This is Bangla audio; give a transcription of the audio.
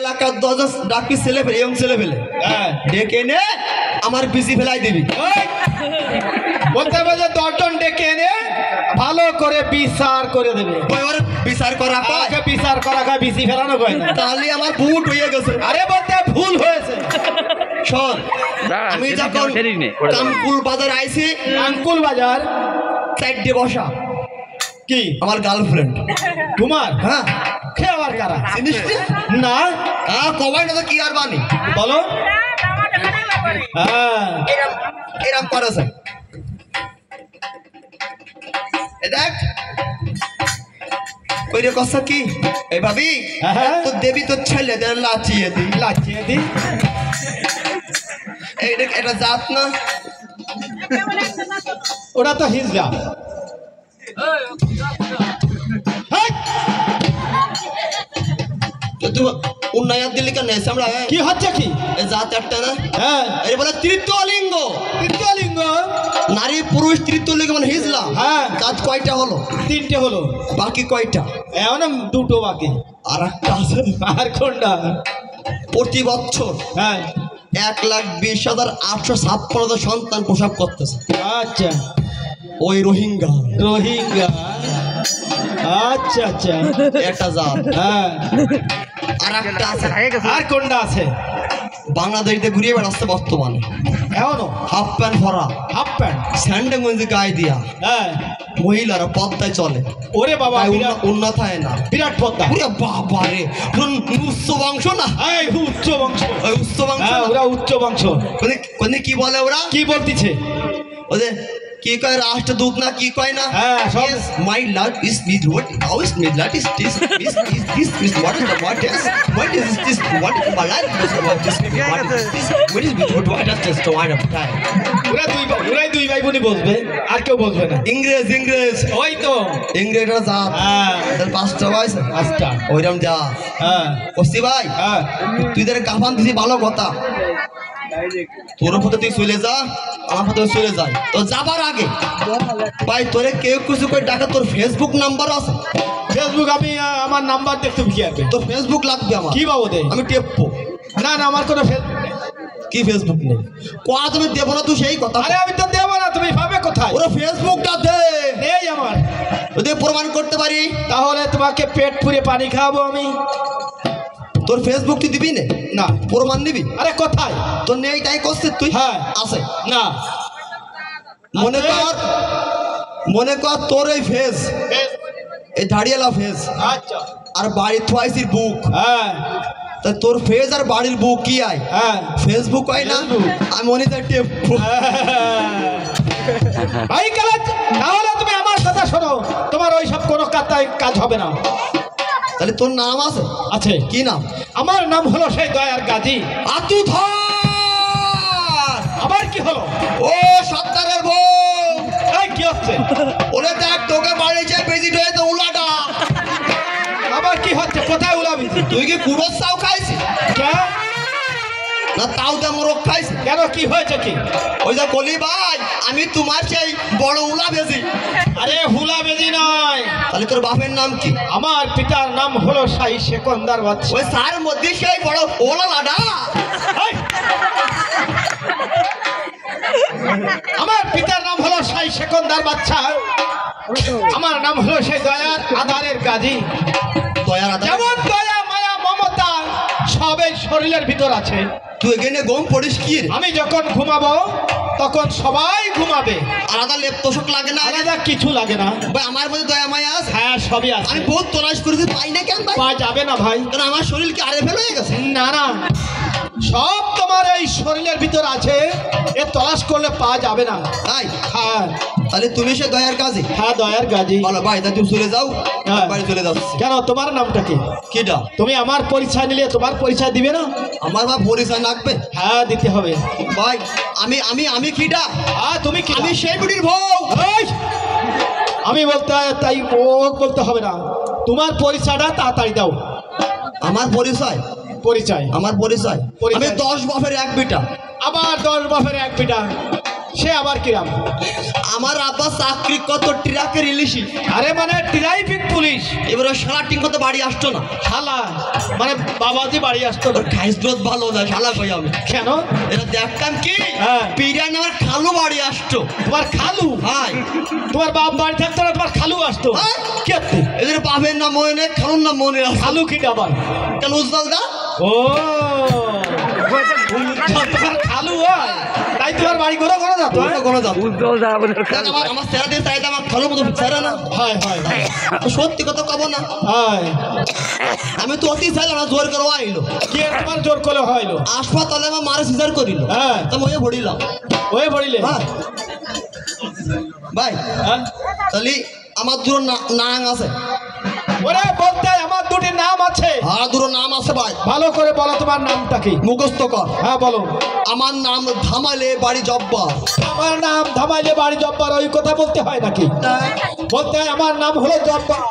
এলাকার 10 ডাকি ছেলে ফেলে ইয়ং ছেলে ফেলে ডেকে এনে আমার বিসি ফেলাই দিবি। বলতে বলতে 10 জন ডেকে এনে ভালো করে বিচার করে দেবে। ওর বিচার করা আগে বিচার করা কয় বিসি ফেলানো কয় না। তাহলে আমার বুট হয়ে গেছে। আরে বলতে ভুল হয়েছে। শোন, আমি যখন কানকুল বাজার আইছি, কানকুল বাজার 4টে বসা কি আমার গার্লফ্রেন্ড তোমার? হ্যাঁ, কে আবার কারা চিনিস না? হ্যাঁ, কবাই না তো কি আর বানি বলো। হ্যাঁ, এরম করেছে। দেখ কইরে কথা কি এই ভাবি তো দেবী তো ছেলে দে লাচিয়ে দি এটা জাত না, ওটা তো হিজড়া। উন্নয়ন দিল্লি কেন আমরা কি হচ্ছে কি জাত একটা না? হ্যাঁ, এর বলে তৃতীয় লিঙ্গ। তৃতীয় লিঙ্গ নারী পুরুষ তৃতীয় লিঙ্গ মানে হিজলা। হ্যাঁ, কাজ কয়টা হলো? 3টে হলো। বাকি কয়টা? এখন 2টো বাকি। আর একটা আছে। আর কোনটা? প্রতি বছর হ্যাঁ 1,20,856 সন্তান প্রসব করতেছে। আচ্ছা, ওই রোহিঙ্গা। আচ্ছা আচ্ছা, একটা জাত। হ্যাঁ, আর একটা আছে। আর কোনটা আছে? বাংলাদেশে ঘুরিয়ে বেড়াচ্ছে বর্তমানে। এখনো হাফ প্যান্ট ভরা, হাফ প্যান্ট স্যান্ডে গঞ্জি গায়ে দিয়া হ্যাঁ মহিলারা পদ্মায় চলে। ওরে বাবা, উন্নত হয় না, বিরাট পদ্মা। ওরে বাবা রে, উচ্চ বংশ না? এই উচ্চ বংশ। ওই উচ্চ বংশ, ওরা উচ্চ বংশ। কোনে কি বলে ওরা? কি বলতিছে ওদের কি কয় রাষ্ট্রদূত না কি কয় না? হ্যাঁ, সব my love is mid what how is mid love is this is what is what is this what my love is what is what is mid what is this what of time. ওরাই দুই ভাই বোনই বলবে, আর কেউ বলবে না। ইংরেজ ওই তো ইংরেজরা জাত। হ্যাঁ, তার 5টা ভাই, 5টা ওইরকম যা। হ্যাঁ ওসি ভাই, হ্যাঁ, তুই তোর কাফান দিছি ভালো কথা, তোর পথে তুই চলে যা, আমার পথে চলে যাই। তো যাবার আগে ভাই তোরে কেউ কিছু করে ডাকা, তোর ফেসবুক নাম্বার আছে? ফেসবুক আমি আমার নাম্বার দেখতে কি আসবে? তোর ফেসবুক লাগবে আমার। কি বাবদে? আমি টেপবো। না না, আমার কোনো কি ফেসবুক নেই? কোয়া তুমি দেবো না তুই সেই কথা? আরে আমি তো দেবো না, তুমি পাবে কোথায়? ওরা ফেসবুকটা দে। নেই আমার। যদি প্রমাণ করতে পারি তাহলে তোমাকে পেট পুরে পানি খাওয়াবো আমি। তোর ফেসবুক তুই দিবি না? প্রমাণ নিবি? আরে কোথায়? তোর নেই তাই করছিস তুই? হ্যাঁ আছে না। মনে কর তোর এই ফেস, এই দাড়িয়ালা ফেস, আচ্ছা, আর বাড়ি থুয়াইছির বুক। হ্যাঁ, তা তোর ফেস আর বাড়ির বুক কি আয়? হ্যাঁ, ফেসবুক হয় না? আমি মনে তার টেপ। ভাই কালাজ, তাহলে তুমি আমার কথা শোনো, তোমার ওই সব কোনো কাজ হবে না। তাহলে তোর নাম আছে? আছে। কি নাম? আমার নাম হলো সেই দয়ার গাজী। আতু ধর। আবার কি হলো? ও সত্তারের বউ। এই কি হচ্ছে? ওরে দেখ তোকে বাড়ি যায় বেজি হয়ে তো উলাটা। আবার কি হচ্ছে? কোথায় উলাবি? তুই কি কুড়োর চাও খাইছিস? কে? না তাও তো মোরগ খাইছিস? কেন, কি হয়েছে কি? ওই যে বলি ভাই আমি তোমার সেই বড় উলা বেজি। আরে হুলা বেজি নয়। তাহলে তোর বাপের নাম কি? আমার পিতার নাম হলো শাহী সেকন্দার বাদশা। ওই সার মধ্যে সেই বড় ওলা লাডা। আমার পিতার নাম হলো শাহী সেকন্দার বাদশা। আমার নাম হলো সেই দয়ার আধারের গাজী। দয়ার আধার? যেমন দয়া মায়া মমতা সবই শরীরের ভিতর আছে। তুই এখানে গম পড়িস কি? আমি যখন ঘুমাবো তখন সবাই ঘুমাবে। আলাদা লেপ তোষক লাগে না? আলাদা কিছু লাগে না ভাই আমার মধ্যে দয়া মায়া আছে। হ্যাঁ, সবই আছে। আমি বহুত তলাশ করেছি, পাই না কেন ভাই? পাওয়া যাবে না ভাই। কারণ আমার শরীর কি আরে ফেল হয়ে গেছে? না না, সব তোমার এই শরীরের ভিতর আছে, এ তলাশ করলে পাওয়া যাবে না। তাই? হ্যাঁ। তাহলে তুমি সে দয়ার কাজে? হ্যাঁ, দয়ার গাজী। বলো ভাই তা তুমি চলে যাও। হ্যাঁ, বাড়ি চলে যাচ্ছি। কেন, তোমার নামটা কি? কিটা? তুমি আমার পরিচয় নিলে তোমার পরিচয় দিবে না? আমার বাপ পরিচয় লাগবে? হ্যাঁ, দিতে হবে ভাই। আমি আমি আমি কিটা? তুমি কি? আমি সেই বুড়ির বউ। আমি বলতে তাই ও বলতে হবে না, তোমার পরিচয়টা তাড়াতাড়ি দাও। আমার পরিচয়? পরিচয়? আমার পরিচয় আমি 10 বাপের এক বিটা। আবার 10 বাপের এক বিটা? সে আবার কিরাম? আমার আব্বা চাকরি কত ট্রাকের ইলিশি, আরে মানে ট্রাফিক পুলিশ। এবারে শালা ঠিক মতো বাড়ি আসতো না। শালা মানে বাবাজি বাড়ি আসতো না। ওর খাইস গ্রোথ ভালো না, শালা কই আমি। কেন? এটা দেখতাম কি হ্যাঁ। পিরিয়ান আমার খালু বাড়ি আসতো। তোমার খালু? হাই, তোমার বাপ বাড়ি থাকতো না, তোমার খালু আসতো? হ্যাঁ। কেতে? এদের বাপের নাম মনে নেই, খালুর নাম মনে আছে। খালু কি আবার? কেন উজ্জ্বল দা? ও তোমার খালু হয়, তাই তোমার বাড়ি ঘোরা করা যাতো? কোনো যাতো আমার চেহারা দিয়ে চাইতে আমার খালুর মতো চেহারা না। হয় হয় তো সত্যি কথা কব না, হয়। আমি তো অতি চাইলাম না, জোর করে আইলো। কে তোমার জোর করে হইলো? হাসপাতালে আমার মারে সিজার করিল। হ্যাঁ। তো ময়ে ভরিলাম। ওই বলিলে? হ্যাঁ ভাই, হ্যাঁ। তাহলে আমার দুটো নাম আছে। ওরে বলতে আমার দুটি নাম আছে। হ্যাঁ, দুটো নাম আছে ভাই। ভালো করে বলো তোমার নামটা কি? মুখস্থ কর। হ্যাঁ বলো। আমার নাম ধামাইলে বাড়ি জব্বা। আমার নাম ধামাইলে বাড়ি জব্বার, ওই কথা বলতে হয় নাকি? বলতে হয় আমার নাম হলো জব্বার।